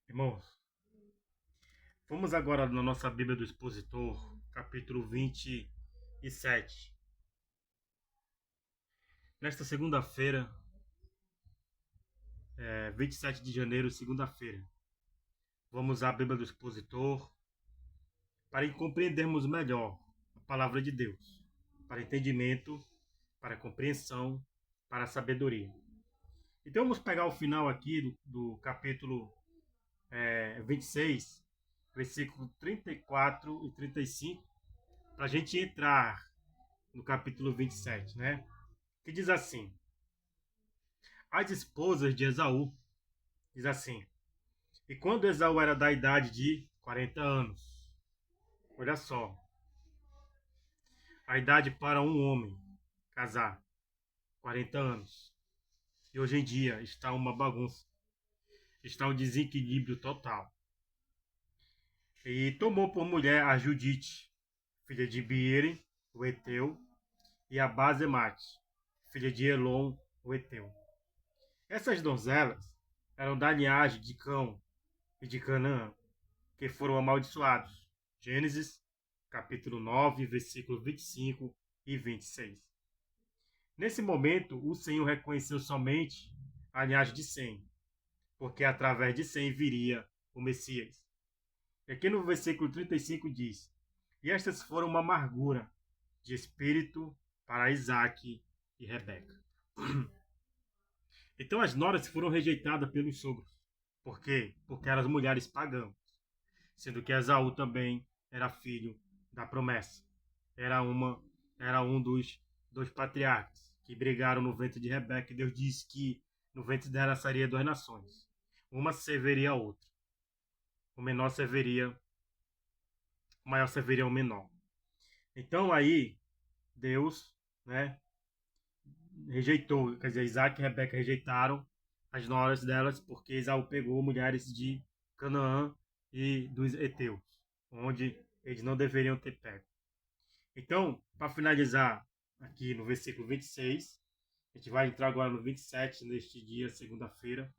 Irmãos, vamos agora na nossa Bíblia do Expositor, capítulo 27. Nesta segunda-feira, 27 de janeiro, segunda-feira, vamos à Bíblia do Expositor para compreendermos melhor a palavra de Deus, para entendimento, para compreensão, para sabedoria. Então vamos pegar o final aqui do capítulo 26, versículo 34 e 35, para a gente entrar no capítulo 27, né? Que diz assim: as esposas de Esaú, diz assim, e quando Esaú era da idade de 40 anos, olha só, a idade para um homem casar, 40 anos, e hoje em dia está uma bagunça, está um desequilíbrio total. E tomou por mulher a Judite, filha de Biere, o Eteu, e a Basemate, filha de Elon, o Eteu. Essas donzelas eram da linhagem de Cão e de Canaã, que foram amaldiçoados. Gênesis, capítulo 9, versículos 25 e 26. Nesse momento, o Senhor reconheceu somente a linhagem de Sem, porque através de Sem viria o Messias. E aqui no versículo 35 diz: e estas foram uma amargura de espírito para Isaac e Rebeca. Então as noras foram rejeitadas pelos sogros. Por quê? Porque eram as mulheres pagãs, sendo que Esaú também era filho da promessa. Era um dos dois patriarcas que brigaram no ventre de Rebeca, e Deus disse que no ventre dela sairia duas nações. Uma serviria a outra. O menor serviria, o maior serviria ao menor. Então aí Deus, né, rejeitou, quer dizer, Isaac e Rebeca rejeitaram as noras delas porque Esaú pegou mulheres de Canaã e dos Heteus, onde eles não deveriam ter pego. Então, para finalizar aqui no versículo 26, a gente vai entrar agora no 27, neste dia, segunda-feira,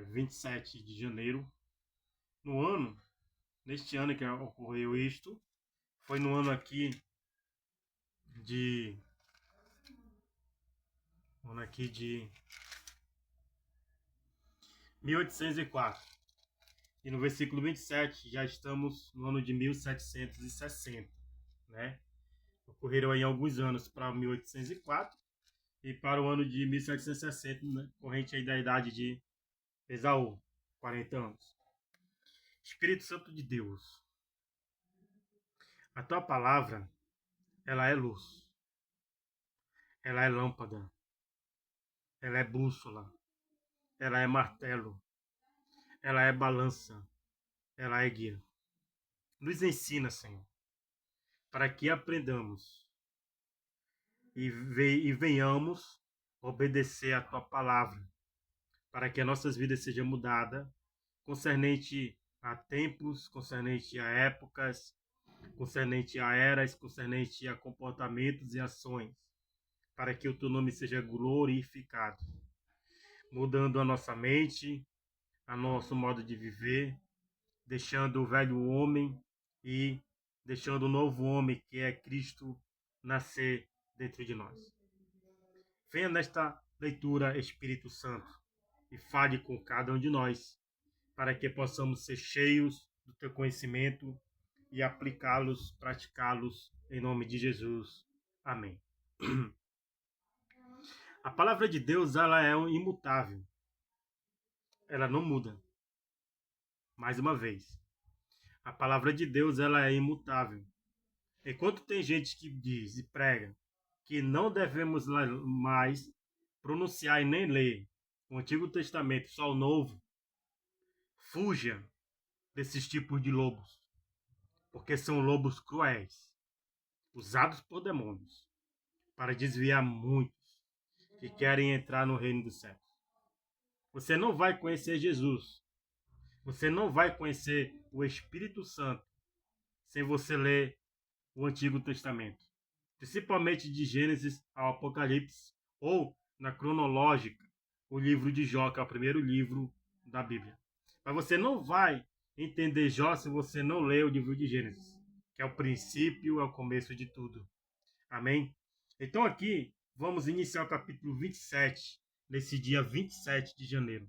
27 de janeiro. No ano, neste ano que ocorreu isto, foi no ano aqui de... ano aqui de 1804. E no versículo 27 já estamos no ano de 1760, né? Ocorreram aí alguns anos para 1804 e para o ano de 1760, né? Corrente aí da idade de Esaú, 40 anos. Espírito Santo de Deus, a tua palavra, ela é luz, ela é lâmpada, ela é bússola, ela é martelo, ela é balança, ela é guia. Nos ensina, Senhor, para que aprendamos e venhamos obedecer a tua palavra, para que as nossas vidas sejam mudadas, concernente a tempos, concernente a épocas, concernente a eras, concernente a comportamentos e ações, para que o teu nome seja glorificado, mudando a nossa mente, a nosso modo de viver, deixando o velho homem e deixando o novo homem, que é Cristo, nascer dentro de nós. Venha nesta leitura, Espírito Santo, e fale com cada um de nós, para que possamos ser cheios do teu conhecimento e aplicá-los, praticá-los, em nome de Jesus. Amém. A palavra de Deus, ela é imutável. Ela não muda. Mais uma vez. A palavra de Deus, ela é imutável. Enquanto tem gente que diz e prega que não devemos mais pronunciar e nem ler o Antigo Testamento, só o Novo, fuja desses tipos de lobos, porque são lobos cruéis, usados por demônios, para desviar muitos que querem entrar no reino dos céus. Você não vai conhecer Jesus, você não vai conhecer o Espírito Santo sem você ler o Antigo Testamento, principalmente de Gênesis ao Apocalipse, ou na cronológica, o livro de Jó, que é o primeiro livro da Bíblia. Mas você não vai entender Jó se você não ler o livro de Gênesis, que é o princípio, é o começo de tudo. Amém? Então aqui, vamos iniciar o capítulo 27, nesse dia 27 de janeiro,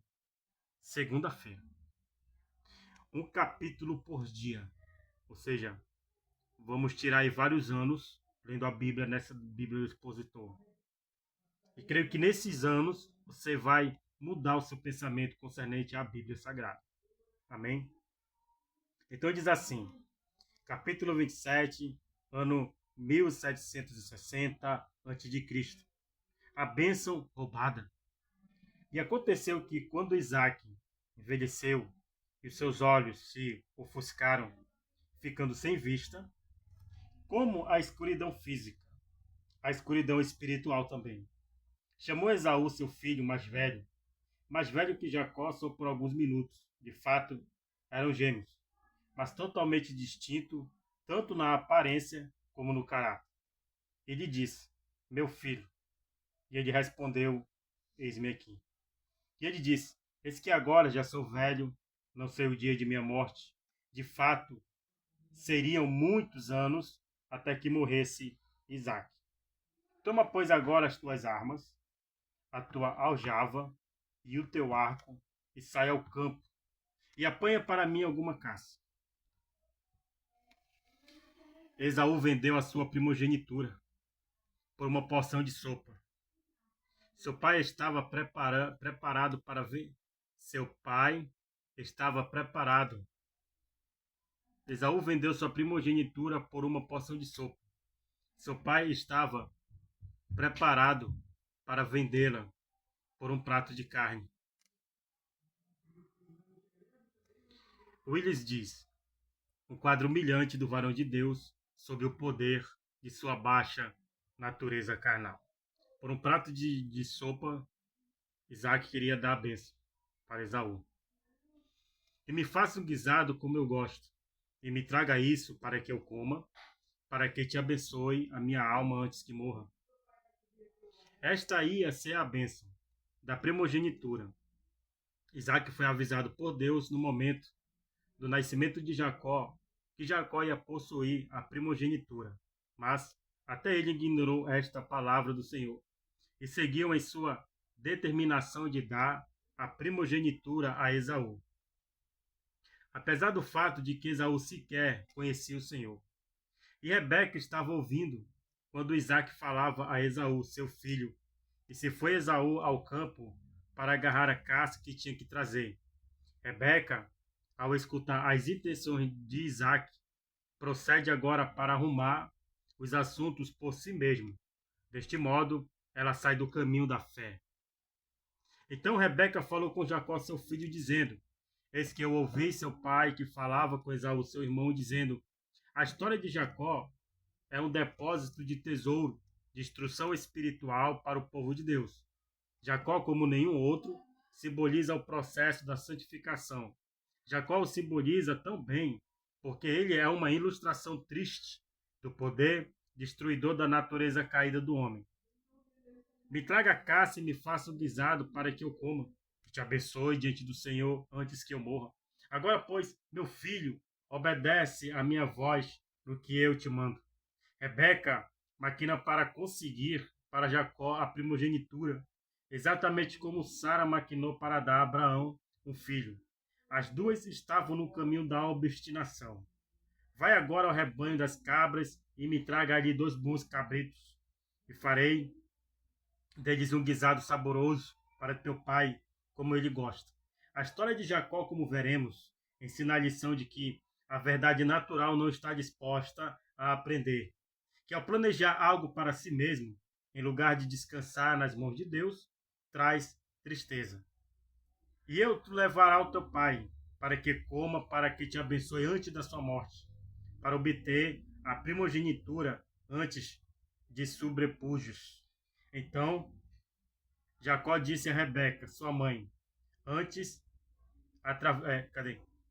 segunda-feira. Um capítulo por dia. Ou seja, vamos tirar aí vários anos lendo a Bíblia nessa Bíblia do Expositor. E creio que nesses anos você vai mudar o seu pensamento concernente à Bíblia Sagrada. Amém? Então diz assim, capítulo 27, ano 1760 a.C. A bênção roubada. E aconteceu que quando Isaac envelheceu e os seus olhos se ofuscaram, ficando sem vista, como a escuridão física, a escuridão espiritual também. Chamou Esaú, seu filho mais velho que Jacó só por alguns minutos. De fato, eram gêmeos, mas totalmente distintos, tanto na aparência como no caráter. Ele disse, meu filho. E ele respondeu, eis-me aqui. E ele disse, eis que agora já sou velho, não sei o dia de minha morte. De fato, seriam muitos anos até que morresse Isaque. Toma, pois, agora as tuas armas, a tua aljava e o teu arco, e sai ao campo, e apanha para mim alguma caça. Esaú vendeu a sua primogenitura por uma porção de sopa. Seu pai estava preparado para ver. Seu pai estava preparado. Esaú vendeu sua primogenitura por uma porção de sopa. Seu pai estava preparado para vendê-la por um prato de carne. Willis diz, um quadro humilhante do varão de Deus sob o poder de sua baixa natureza carnal. Por um prato de sopa, Isaac queria dar a bênção para Esaú. E me faça um guisado como eu gosto, e me traga isso para que eu coma, para que te abençoe a minha alma antes que morra. Esta ia ser a bênção da primogenitura. Isaac foi avisado por Deus no momento do nascimento de Jacó, que Jacó ia possuir a primogenitura. Mas até ele ignorou esta palavra do Senhor e seguiu em sua determinação de dar a primogenitura a Esaú. Apesar do fato de que Esaú sequer conhecia o Senhor. E Rebeca estava ouvindo quando Isaac falava a Esaú, seu filho, e se foi Esaú ao campo para agarrar a caça que tinha que trazer. Rebeca, ao escutar as intenções de Isaac, procede agora para arrumar os assuntos por si mesmo. Deste modo, ela sai do caminho da fé. Então Rebeca falou com Jacó, seu filho, dizendo, eis que eu ouvi seu pai que falava com Esaú, seu irmão, dizendo, a história de Jacó é um depósito de tesouro, de instrução espiritual para o povo de Deus. Jacó, como nenhum outro, simboliza o processo da santificação. Jacó o simboliza tão bem, porque ele é uma ilustração triste do poder destruidor da natureza caída do homem. Me traga a caça e me faça um guisado para que eu coma. Que te abençoe diante do Senhor antes que eu morra. Agora, pois, meu filho, obedece a minha voz no que eu te mando. Rebeca maquina para conseguir para Jacó a primogenitura, exatamente como Sara maquinou para dar a Abraão um filho. As duas estavam no caminho da obstinação. Vai agora ao rebanho das cabras e me traga ali 2 bons cabritos, e farei deles um guisado saboroso para teu pai, como ele gosta. A história de Jacó, como veremos, ensina a lição de que a verdade natural não está disposta a aprender, que ao planejar algo para si mesmo, em lugar de descansar nas mãos de Deus, traz tristeza. E eu te levará ao teu pai, para que coma, para que te abençoe antes da sua morte, para obter a primogenitura antes de sobrepúgios. Então, Jacó disse a Rebeca, sua mãe,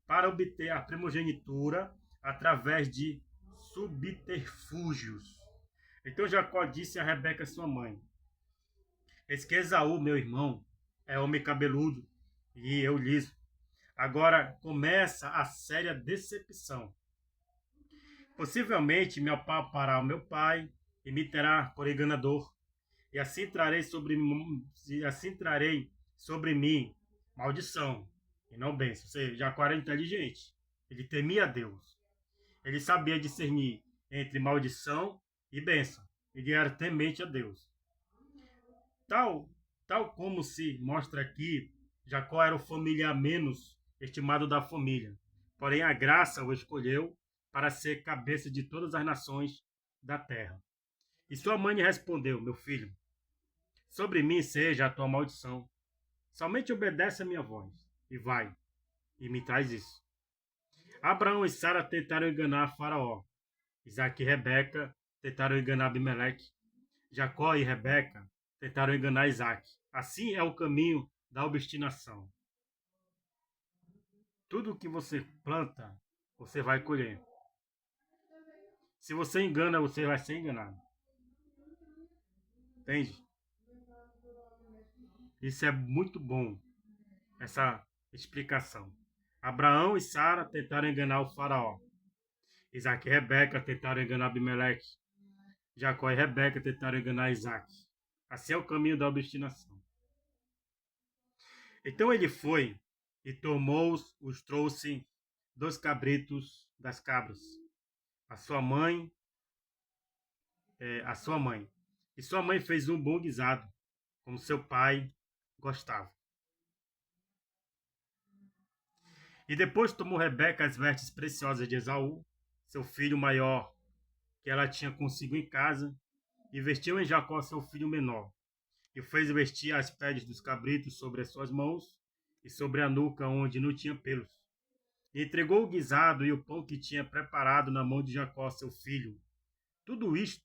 para obter a primogenitura através de subterfúgios. Então Jacó disse a Rebeca, sua mãe, eis que Esaú, meu irmão, é homem cabeludo e eu liso. Agora começa a séria decepção. Possivelmente meu pai parará o meu pai e me terá por enganador, e assim trarei sobre mim maldição e não bênção. Ou seja, Jacó era inteligente. Ele temia a Deus. Ele sabia discernir entre maldição e bênção. Ele era temente a Deus. Tal, tal como se mostra aqui, Jacó era o familiar menos estimado da família. Porém, a graça o escolheu para ser cabeça de todas as nações da terra. E sua mãe lhe respondeu: Meu filho, sobre mim seja a tua maldição. Somente obedece a minha voz e vai e me traz isso. Abraão e Sara tentaram enganar Faraó. Isaac e Rebeca tentaram enganar Abimeleque. Jacó e Rebeca tentaram enganar Isaac. Assim é o caminho da obstinação. Tudo que você planta, você vai colher. Se você engana, você vai ser enganado. Entende? Isso é muito bom, essa explicação. Abraão e Sara tentaram enganar o faraó. Isaac e Rebeca tentaram enganar Abimeleque. Jacó e Rebeca tentaram enganar Isaac. Assim é o caminho da obstinação. Então ele foi e tomou-os, os trouxe 2 cabritos das cabras, a sua mãe. E sua mãe fez um bom guisado, como seu pai gostava. E depois tomou Rebeca as vestes preciosas de Esaú, seu filho maior, que ela tinha consigo em casa, e vestiu em Jacó seu filho menor, e fez vestir as peles dos cabritos sobre as suas mãos, e sobre a nuca onde não tinha pelos. E entregou o guisado e o pão que tinha preparado na mão de Jacó, seu filho. Tudo isto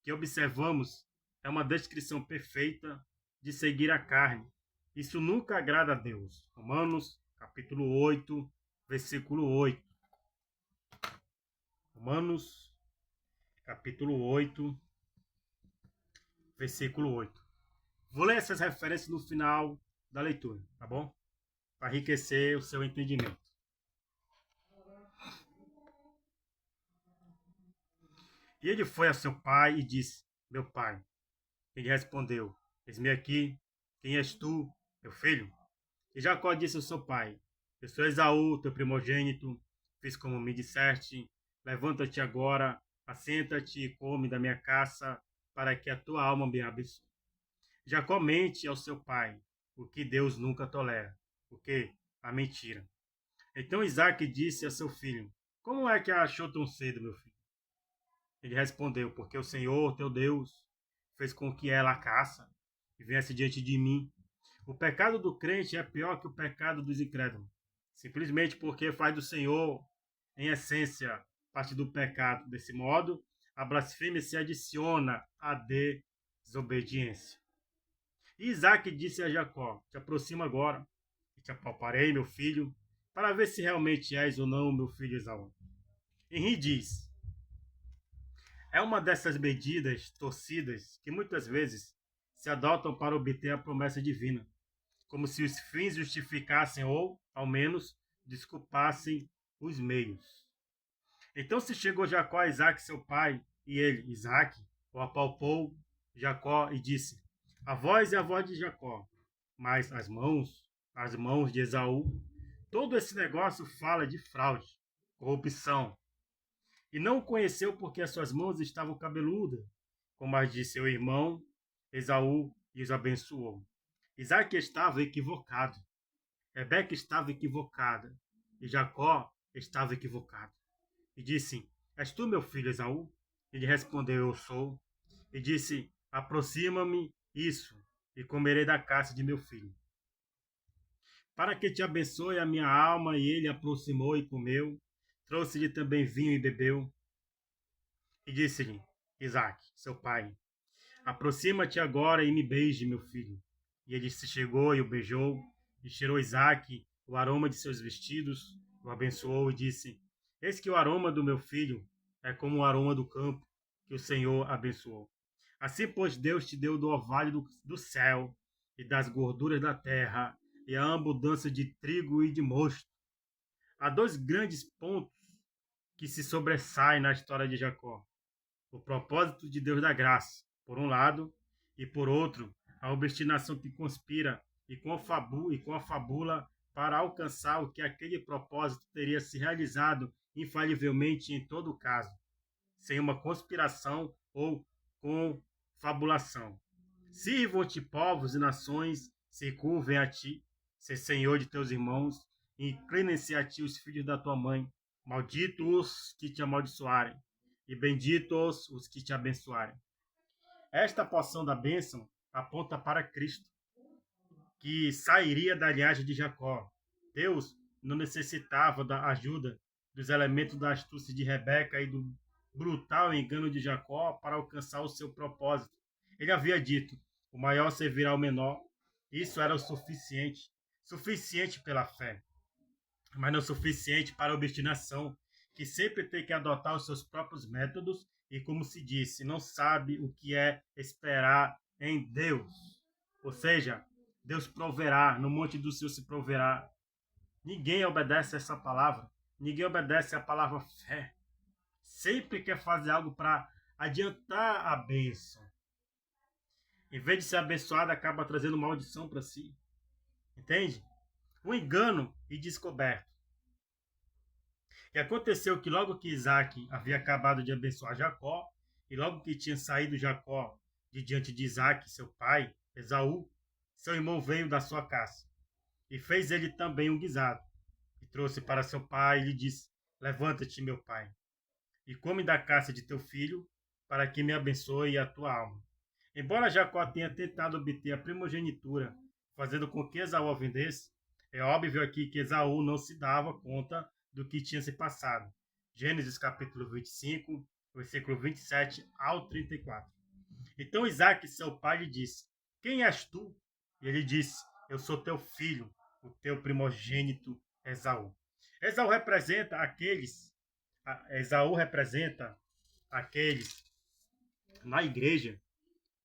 que observamos é uma descrição perfeita de seguir a carne. Isso nunca agrada a Deus. Romanos, capítulo 8, versículo 8. Romanos, capítulo 8, versículo 8. Vou ler essas referências no final da leitura, tá bom? Para enriquecer o seu entendimento. E ele foi a seu pai e disse: Meu pai. Ele respondeu: Eis-me aqui, quem és tu, meu filho? E Jacó disse ao seu pai: Eu sou Esaú, teu primogênito, fiz como me disseste. Levanta-te agora, assenta-te e come da minha caça, para que a tua alma me abençoe. Jacó mente ao seu pai, o que Deus nunca tolera, porque a mentira. Então Isaac disse a seu filho: Como é que a achou tão cedo, meu filho? Ele respondeu: Porque o Senhor, teu Deus, fez com que ela a caça e viesse diante de mim. O pecado do crente é pior que o pecado dos incrédulos, simplesmente porque faz do Senhor, em essência, parte do pecado. Desse modo, a blasfêmia se adiciona à desobediência. E Isaac disse a Jacó: Te aproxima agora, e te apalparei, meu filho, para ver se realmente és ou não meu filho Esaú. Henri diz: É uma dessas medidas torcidas que muitas vezes se adotam para obter a promessa divina, como se os fins justificassem ou, ao menos, desculpassem os meios. Então se chegou Jacó a Isaac, seu pai, e ele, Isaac, o apalpou Jacó e disse: A voz é a voz de Jacó, mas as mãos de Esaú. Todo esse negócio fala de fraude, corrupção. E não o conheceu porque as suas mãos estavam cabeludas, como as de seu irmão Esaú, e os abençoou. Isaac estava equivocado. Rebeca estava equivocada. E Jacó estava equivocado. E disse: És tu meu filho Esaú? Ele respondeu: Eu sou. E disse: Aproxima-me isso, e comerei da caça de meu filho. Para que te abençoe a minha alma. E ele aproximou e comeu. Trouxe-lhe também vinho e bebeu. E disse-lhe: Isaac, seu pai, aproxima-te agora e me beije, meu filho. E ele se chegou e o beijou, e cheirou Isaac o aroma de seus vestidos, o abençoou e disse: Eis que o aroma do meu filho é como o aroma do campo, que o Senhor abençoou. Assim, pois, Deus te deu do orvalho do céu e das gorduras da terra e a abundância de trigo e de mosto. Há dois grandes pontos que se sobressaem na história de Jacó: o propósito de Deus da graça, por um lado, e por outro, a obstinação que conspira e confabula para alcançar o que aquele propósito teria se realizado infalivelmente em todo caso, sem uma conspiração ou confabulação. Sirvam-te povos e nações, se curvem a ti, ser senhor de teus irmãos, inclinem-se a ti os filhos da tua mãe, malditos os que te amaldiçoarem, e benditos os que te abençoarem. Esta porção da bênção aponta para Cristo, que sairia da linhagem de Jacó. Deus não necessitava da ajuda dos elementos da astúcia de Rebeca e do brutal engano de Jacó para alcançar o seu propósito. Ele havia dito: o maior servirá ao menor. Isso era o suficiente. Suficiente pela fé, mas não suficiente para a obstinação, que sempre tem que adotar os seus próprios métodos e, como se disse, não sabe o que é esperar em Deus. Ou seja, Deus proverá, no monte do Senhor se proverá. Ninguém obedece a essa palavra, ninguém obedece a palavra fé. Sempre quer fazer algo para adiantar a bênção. Em vez de ser abençoado, acaba trazendo maldição para si. Entende? Um engano e descoberto. E aconteceu que logo que Isaac havia acabado de abençoar Jacó, e logo que tinha saído Jacó de diante de Isaac, seu pai, Esaú, seu irmão veio da sua caça, e fez ele também um guisado, e trouxe para seu pai e lhe disse: levanta-te, meu pai, e come da caça de teu filho, para que me abençoe a tua alma. Embora Jacó tenha tentado obter a primogenitura, fazendo com que Esaú a vendesse, é óbvio aqui que Esaú não se dava conta do que tinha se passado. Gênesis capítulo 25, versículo 27 ao 34. Então Isaac, seu pai, lhe disse: quem és tu? E ele disse: eu sou teu filho, o teu primogênito Esaú. Esaú representa aqueles na igreja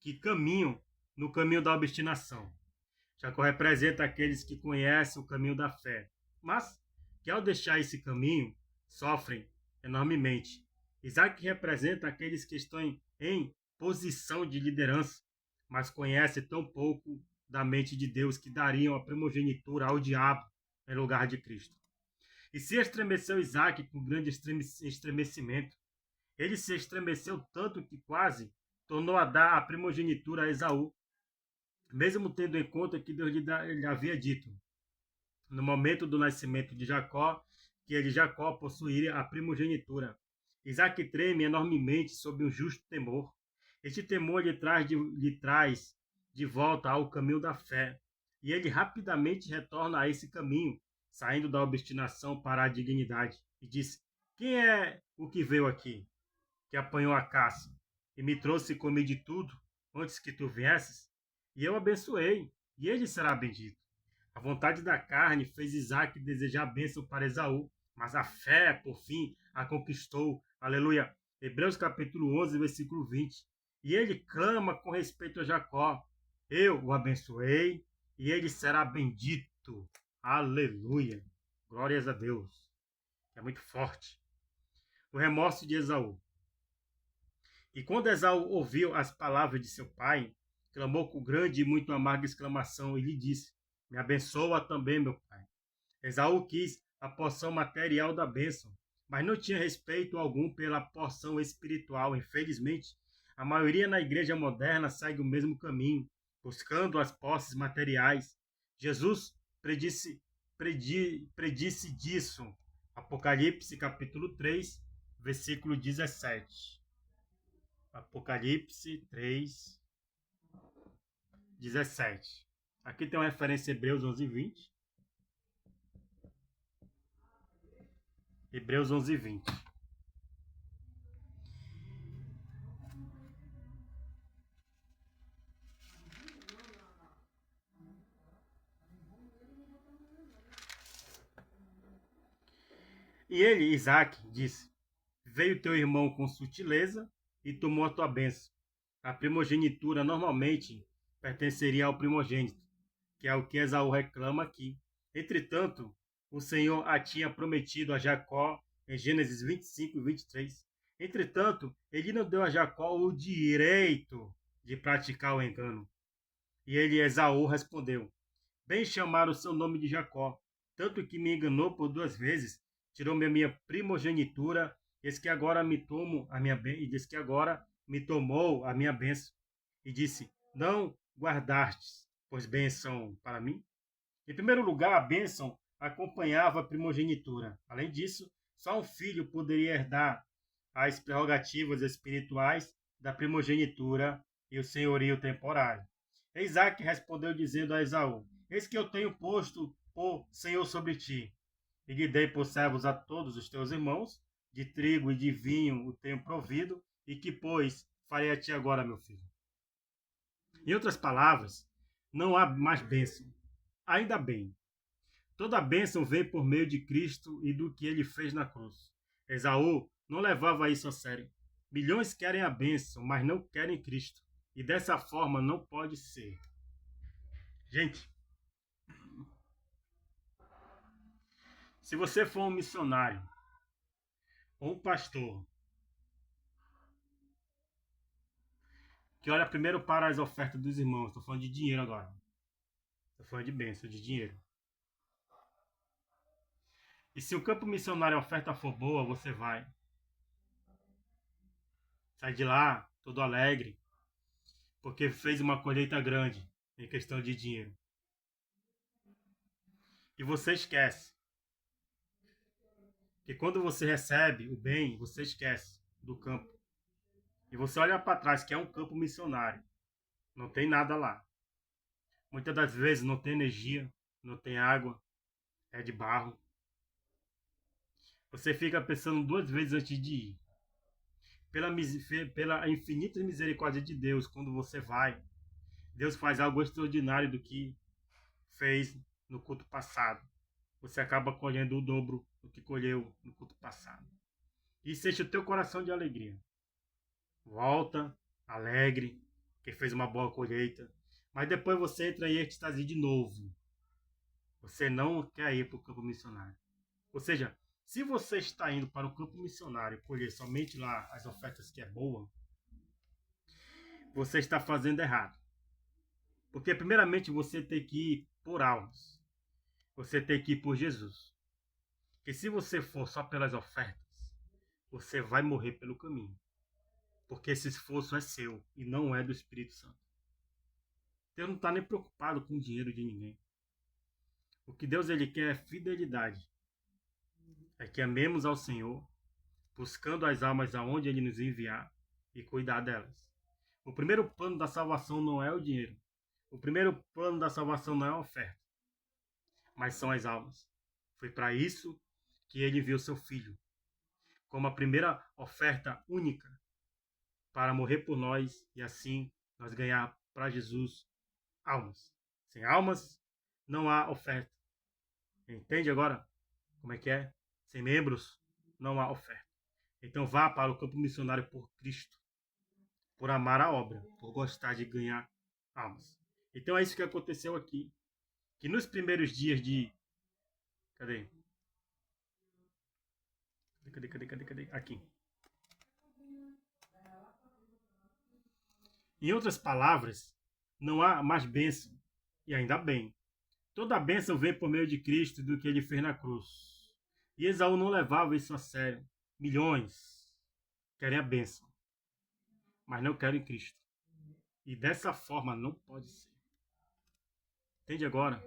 que caminham no caminho da obstinação. Jacó representa aqueles que conhecem o caminho da fé, mas que ao deixar esse caminho, sofrem enormemente. Isaac representa aqueles que estão em posição de liderança, mas conhecem tão pouco da mente de Deus que dariam a primogenitura ao diabo em lugar de Cristo. E se estremeceu Isaac com grande estremecimento. Ele se estremeceu tanto que quase tornou a dar a primogenitura a Esaú, mesmo tendo em conta que Deus lhe havia dito, no momento do nascimento de Jacó, que Jacó possuiria a primogenitura. Isaac treme enormemente sob um justo temor. Este temor lhe traz de volta ao caminho da fé, e ele rapidamente retorna a esse caminho, saindo da obstinação para a dignidade, e diz: quem é o que veio aqui, que apanhou a caça, e me trouxe comer de tudo, antes que tu viesses? E eu abençoei, e ele será bendito. A vontade da carne fez Isaac desejar a bênção para Esaú, mas a fé, por fim, a conquistou. Aleluia. Hebreus capítulo 11, versículo 20. E ele clama com respeito a Jacó: eu o abençoei, e ele será bendito. Aleluia. Glórias a Deus. É muito forte. O remorso de Esaú. E quando Esaú ouviu as palavras de seu pai, clamou com grande e muito amarga exclamação e lhe disse: me abençoa também, meu pai. Esaú quis a porção material da bênção, mas não tinha respeito algum pela porção espiritual. Infelizmente, a maioria na igreja moderna segue o mesmo caminho, buscando as posses materiais. Jesus predisse disso. Apocalipse capítulo 3, versículo 17. Apocalipse 3, 17. Aqui tem uma referência em Hebreus 11, 20. Hebreus 11, 20. E ele, Isaac, disse: veio teu irmão com sutileza e tomou a tua bênção. A primogenitura normalmente pertenceria ao primogênito. que é o que Esaú reclama aqui. Entretanto, o Senhor a tinha prometido a Jacó em Gênesis 25 e 23. Entretanto, ele não deu a Jacó o direito de praticar o engano. E ele, Esaú, respondeu: Bem chamaram o seu nome de Jacó, tanto que me enganou por 2 vezes, tirou-me a minha primogenitura, diz que agora me tomo a minha e diz que agora me tomou a minha bênção. E disse: Não guardastes, pois bênção para mim? Em primeiro lugar, a bênção acompanhava a primogenitura. Além disso, só um filho poderia herdar as prerrogativas espirituais da primogenitura e o senhorio temporário. Isaac respondeu dizendo a Esaú: Eis que eu tenho posto por senhor sobre ti, e lhe dei por servos a todos os teus irmãos, de trigo e de vinho o tenho provido, e que, pois, farei a ti agora, meu filho? Em outras palavras, não há mais bênção. Ainda bem. Toda bênção vem por meio de Cristo e do que ele fez na cruz. Esaú não levava isso a sério. Milhões querem a bênção, mas não querem Cristo. E dessa forma não pode ser. Gente, se você for um missionário ou um pastor que olha primeiro para as ofertas dos irmãos, estou falando de dinheiro agora. Estou falando de bênção, de dinheiro. E se o campo missionário a oferta for boa, você vai. Sai de lá todo alegre, porque fez uma colheita grande em questão de dinheiro. E você esquece que quando você recebe o bem, você esquece do campo. E você olha para trás, que é um campo missionário. Não tem nada lá. Muitas das vezes não tem energia, não tem água, é de barro. Você fica pensando 2 vezes antes de ir. Pela infinita misericórdia de Deus, quando você vai, Deus faz algo extraordinário do que fez no culto passado. Você acaba colhendo o dobro do que colheu no culto passado. Isso enche o teu coração de alegria. Volta, alegre, que fez uma boa colheita. Mas depois você entra em êxtase de novo. Você não quer ir para o campo missionário. Ou seja, se você está indo para o campo missionário e colher somente lá as ofertas que é boa, você está fazendo errado. Porque primeiramente você tem que ir por almas. Você tem que ir por Jesus. Porque se você for só pelas ofertas, você vai morrer pelo caminho. Porque esse esforço é seu e não é do Espírito Santo. Deus não está nem preocupado com o dinheiro de ninguém. O que Deus ele quer é fidelidade. É que amemos ao Senhor, buscando as almas aonde Ele nos enviar e cuidar delas. O primeiro plano da salvação não é o dinheiro. O primeiro plano da salvação não é a oferta, mas são as almas. Foi para isso que Ele enviou seu Filho, como a primeira oferta única, para morrer por nós e assim nós ganhar para Jesus almas. Sem almas, não há oferta. Entende agora como é que é? Sem membros, não há oferta. Então vá para o campo missionário por Cristo, por amar a obra, por gostar de ganhar almas. Então é isso que aconteceu aqui. Que nos primeiros dias de... Cadê? Cadê? Aqui. Em outras palavras, não há mais bênção. E ainda bem. Toda a bênção vem por meio de Cristo e do que ele fez na cruz. E Esaú não levava isso a sério. Milhões querem a bênção, mas não querem Cristo. E dessa forma não pode ser. Entende agora?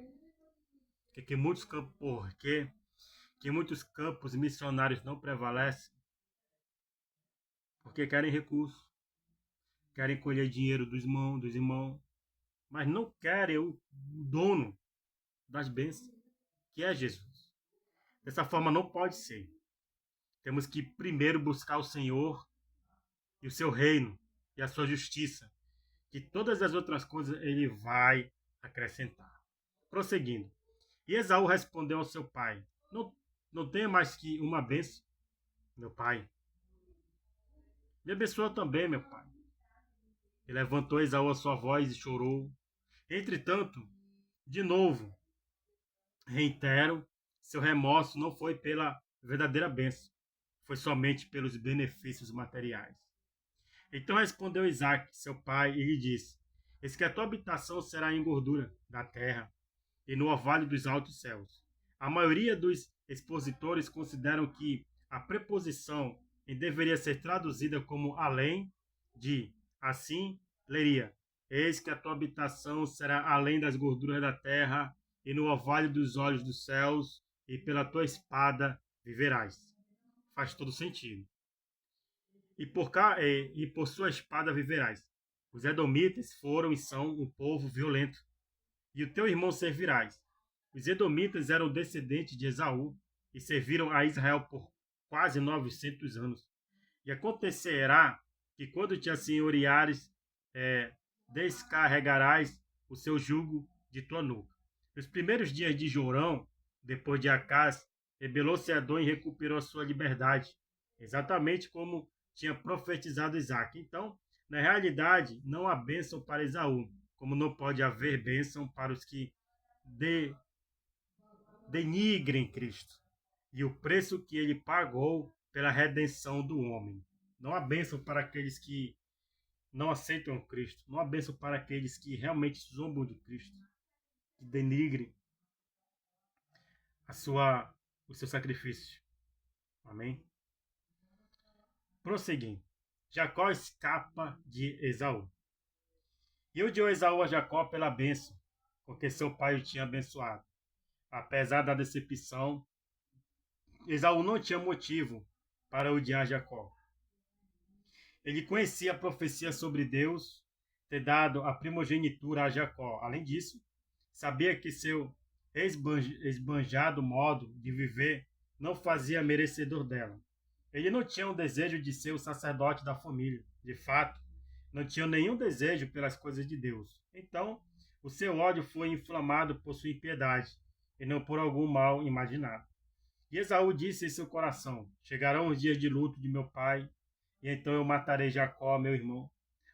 Que muitos campos, que muitos campos missionários não prevalecem porque querem recurso, querem colher dinheiro dos irmãos, mas não querem o dono das bênçãos, que é Jesus. Dessa forma não pode ser. Temos que primeiro buscar o Senhor e o seu reino e a sua justiça, que todas as outras coisas ele vai acrescentar. Prosseguindo. E Esaú respondeu ao seu pai: Não tenho mais que uma bênção, meu pai. Me abençoa também, meu pai. E levantou Esaú a sua voz e chorou. Entretanto, De novo, reitero, seu remorso não foi pela verdadeira bênção, foi somente pelos benefícios materiais. Então respondeu Isaque, seu pai, e lhe disse: Eis que a tua habitação será em gordura da terra e no orvalho dos altos céus. A maioria dos expositores consideram que a preposição deveria ser traduzida como além de, assim, leria: Eis que a tua habitação será além das gorduras da terra e no orvalho dos olhos dos céus, e pela tua espada viverás. Faz todo sentido. E por sua espada viverás. Os edomitas foram e são um povo violento, e o teu irmão servirás. Os edomitas eram descendentes de Esaú e serviram a Israel por quase 900 anos. E acontecerá que quando te assenhoreares, descarregarás o seu jugo de tua nuca. Nos primeiros dias de Jorão, depois de Acás, rebelou-se Edom e recuperou a sua liberdade, exatamente como tinha profetizado Isaac. Então, na realidade, não há bênção para Esaú, como não pode haver bênção para os que denigrem Cristo e o preço que ele pagou pela redenção do homem. Não há bênção para aqueles que não aceitam Cristo. Não há bênção para aqueles que realmente zombam de Cristo, que denigrem o seu sacrifício. Amém? Prosseguindo. Jacó escapa de Esaú. E odiou Esaú a Jacó pela bênção, porque seu pai o tinha abençoado. Apesar da decepção, Esaú não tinha motivo para odiar Jacó. Ele conhecia a profecia sobre Deus ter dado a primogenitura a Jacó. Além disso, sabia que seu esbanjado modo de viver não fazia merecedor dela. Ele não tinha o desejo de ser o sacerdote da família. De fato, não tinha nenhum desejo pelas coisas de Deus. Então, o seu ódio foi inflamado por sua impiedade e não por algum mal imaginado. E Esaú disse em seu coração: Chegarão os dias de luto de meu pai, e então eu matarei Jacó, meu irmão.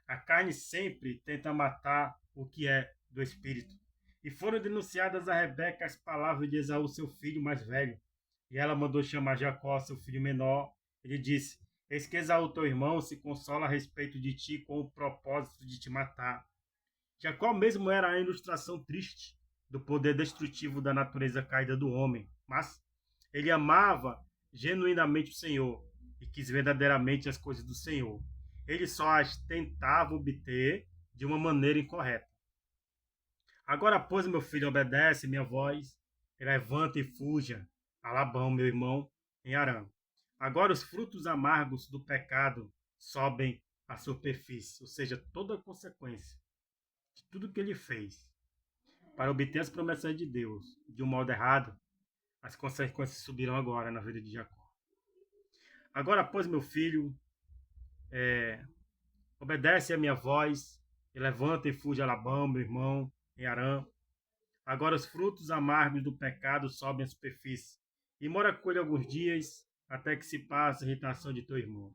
A carne sempre tenta matar o que é do espírito. E foram denunciadas a Rebeca as palavras de Esaú, seu filho mais velho. E ela mandou chamar Jacó, seu filho menor. Ele disse: Eis que Esaú, teu irmão, se consola a respeito de ti com o propósito de te matar. Jacó mesmo era a ilustração triste do poder destrutivo da natureza caída do homem. Mas ele amava genuinamente o Senhor e quis verdadeiramente as coisas do Senhor. Ele só as tentava obter de uma maneira incorreta. Agora, pois, meu filho, obedece minha voz, levanta e fuja a Labão, meu irmão, em Harã. Agora os frutos amargos do pecado sobem à superfície, ou seja, toda a consequência de tudo que ele fez para obter as promessas de Deus de um modo errado, as consequências subirão agora na vida de Jacó. Agora, pois, meu filho, obedece a minha voz, e levanta e fuja a Labão, meu irmão, em Harã. Agora os frutos amargos do pecado sobem à superfície, e mora com ele alguns dias, até que se passe a irritação de teu irmão.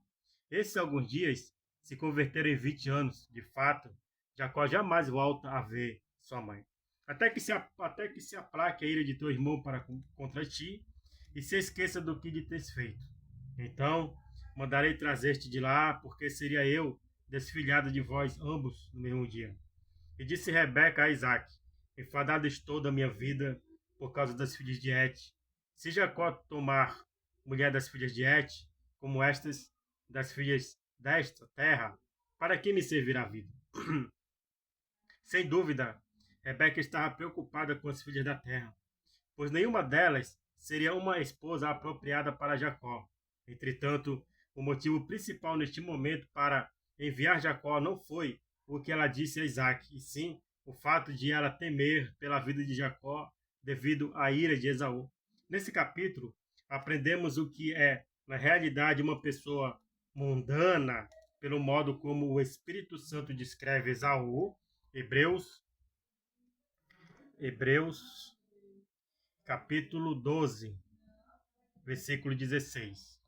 Esses alguns dias se converteram em 20 anos. De fato, Jacó jamais volta a ver sua mãe. Até que se aplaque a ira de teu irmão contra ti, e se esqueça do que lhe tens feito. Então mandarei trazer-te de lá, porque seria eu desfilhado de vós ambos no mesmo dia. E disse Rebeca a Isaque: Enfadado estou da minha vida por causa das filhas de Et. Se Jacó tomar mulher das filhas de Et, como estas das filhas desta terra, para que me servirá a vida? Sem dúvida, Rebeca estava preocupada com as filhas da terra, pois nenhuma delas seria uma esposa apropriada para Jacó. Entretanto, o motivo principal neste momento para enviar Jacó não foi o que ela disse a Isaque, e sim o fato de ela temer pela vida de Jacó devido à ira de Esaú. Nesse capítulo, aprendemos o que é, na realidade, uma pessoa mundana, pelo modo como o Espírito Santo descreve Esaú. Hebreus, capítulo 12, versículo 16.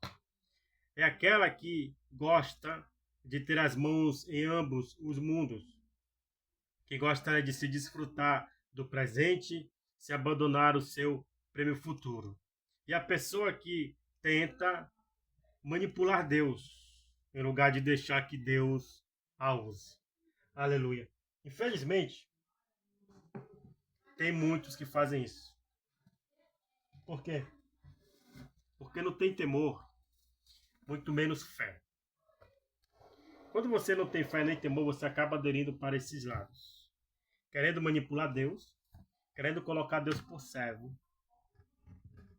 É aquela que gosta de ter as mãos em ambos os mundos, que gosta de se desfrutar do presente se abandonar o seu prêmio futuro. E a pessoa que tenta manipular Deus, em lugar de deixar que Deus a use. Aleluia. Infelizmente, tem muitos que fazem isso. Por quê? Porque não tem temor, muito menos fé. Quando você não tem fé nem temor, você acaba aderindo para esses lados. Querendo manipular Deus, querendo colocar Deus por servo,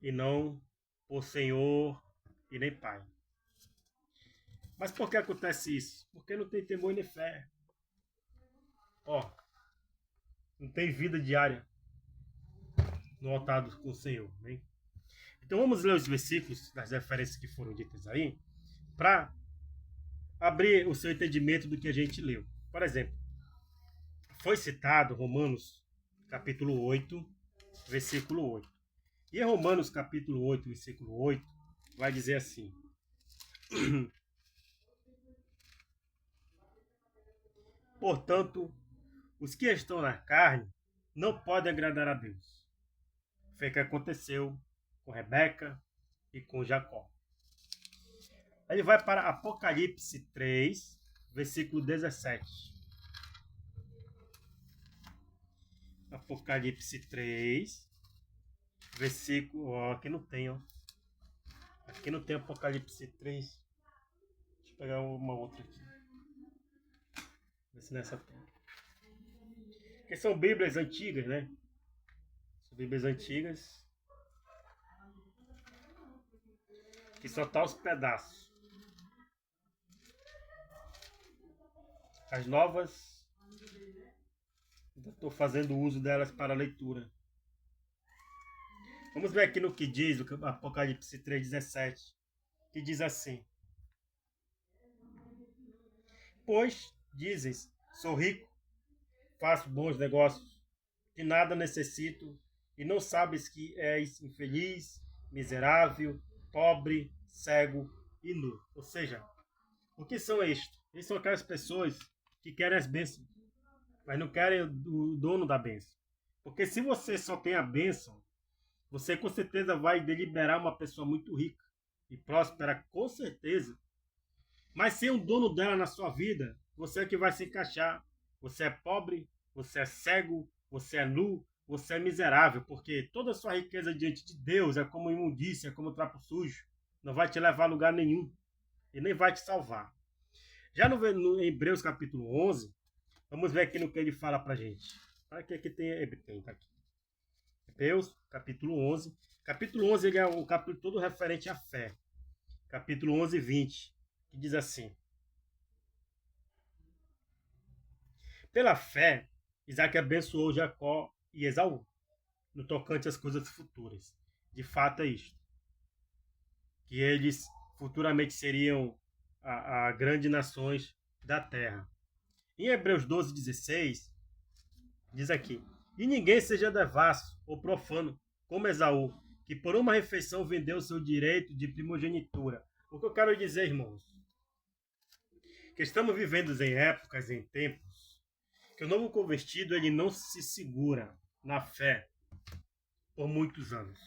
e não por Senhor e nem Pai. Mas por que acontece isso? Porque não tem temor nem fé. Ó, não tem vida diária no altar com o Senhor. Né? Então vamos ler os versículos das referências que foram ditas aí, para abrir o seu entendimento do que a gente leu. Por exemplo, foi citado Romanos capítulo 8, versículo 8. E em Romanos capítulo 8, versículo 8, vai dizer assim: portanto, os que estão na carne não podem agradar a Deus. Foi o que aconteceu com Rebeca e com Jacó. Ele vai para Apocalipse 3, versículo 17. Apocalipse 3, versículo... Ó, aqui não tem, ó. Aqui não tem Apocalipse 3. Deixa eu pegar uma outra aqui. Ver se nessa tem. Porque são Bíblias antigas, né? São Bíblias antigas. Que só tá os pedaços. As novas, estou fazendo uso delas para leitura. Vamos ver aqui no que diz o Apocalipse 3,17, que diz assim: pois, dizes, sou rico, faço bons negócios, de nada necessito, e não sabes que és infeliz, miserável, pobre, cego e nu. Ou seja, o que são estes? Eles são aquelas pessoas que querem as bênçãos, mas não querem o dono da bênção. Porque se você só tem a bênção, você com certeza vai deliberar uma pessoa muito rica e próspera, com certeza. Mas sem um dono dela na sua vida, você é que vai se encaixar. Você é pobre, você é cego, você é nu, você é miserável, porque toda a sua riqueza diante de Deus é como imundícia, é como trapo sujo. Não vai te levar a lugar nenhum e nem vai te salvar. Já no Hebreus capítulo 11, vamos ver aqui no que ele fala pra gente. Aqui tem, tá aqui. Hebreus capítulo 11. Capítulo 11 ele é um capítulo todo referente à fé. Capítulo 11, 20, que diz assim: pela fé, Isaac abençoou Jacó e Esaú, no tocante às coisas futuras. De fato é isto. Que eles futuramente seriam a grandes nações da terra. Em Hebreus 12, 16, diz aqui: e ninguém seja devasso ou profano, como Esaú, que por uma refeição vendeu o seu direito de primogenitura. O que eu quero dizer, irmãos, que estamos vivendo em épocas, em tempos, que o novo convertido ele não se segura na fé por muitos anos.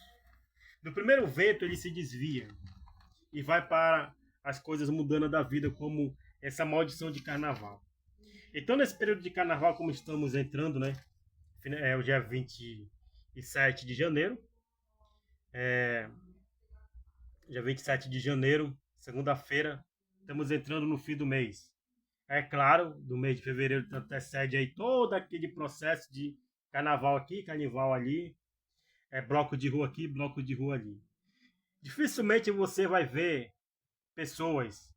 No primeiro vento ele se desvia e vai para as coisas mudando da vida, como essa maldição de carnaval. Então, nesse período de carnaval, como estamos entrando, né? É o dia 27 de janeiro. Dia 27 de janeiro, segunda-feira, estamos entrando no fim do mês. É claro, do mês de fevereiro antecede aí todo aquele processo de carnaval aqui, carnaval ali, bloco de rua aqui, bloco de rua ali. Dificilmente você vai ver pessoas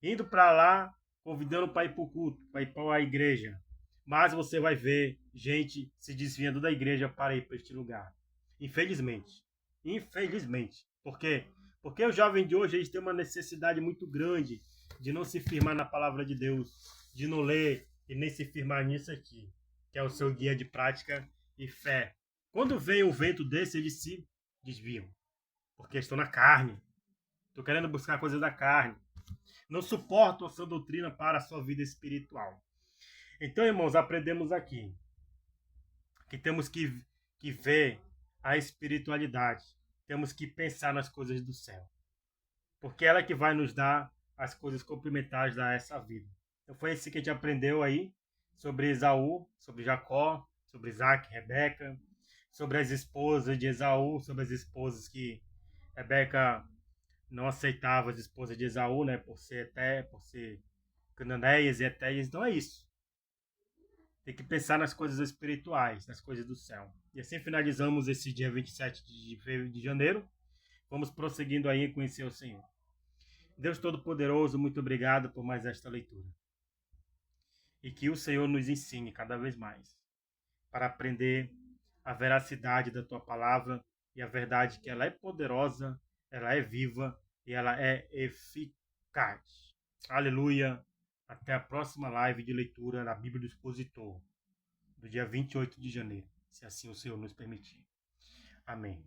indo para lá, convidando para ir para o culto, para ir para a igreja. Mas você vai ver gente se desviando da igreja para ir para este lugar. Infelizmente. Infelizmente. Por quê? Porque o jovem de hoje eles têm uma necessidade muito grande de não se firmar na palavra de Deus, de não ler e nem se firmar nisso aqui, que é o seu guia de prática e fé. Quando vem um vento desse, eles se desviam. Porque estão na carne. Estão querendo buscar coisas da carne. Não suportam a sua doutrina para a sua vida espiritual. Então, irmãos, aprendemos aqui que temos que ver a espiritualidade, temos que pensar nas coisas do céu, porque ela é que vai nos dar as coisas complementares a essa vida. Então foi isso que a gente aprendeu aí sobre Esaú, sobre Jacó, sobre Isaac, Rebeca, sobre as esposas de Esaú, sobre as esposas que Rebeca não aceitava, as esposas de Esaú, né, por ser cananeias e etéias. Então é isso. Tem que pensar nas coisas espirituais, nas coisas do céu. E assim finalizamos esse dia 27 de janeiro. Vamos prosseguindo aí a conhecer o Senhor. Deus Todo-Poderoso, muito obrigado por mais esta leitura. E que o Senhor nos ensine cada vez mais para aprender a veracidade da tua palavra e a verdade que ela é poderosa, ela é viva e ela é eficaz. Aleluia. Até a próxima live de leitura da Bíblia do Expositor, do dia 28 de janeiro, se assim o Senhor nos permitir. Amém.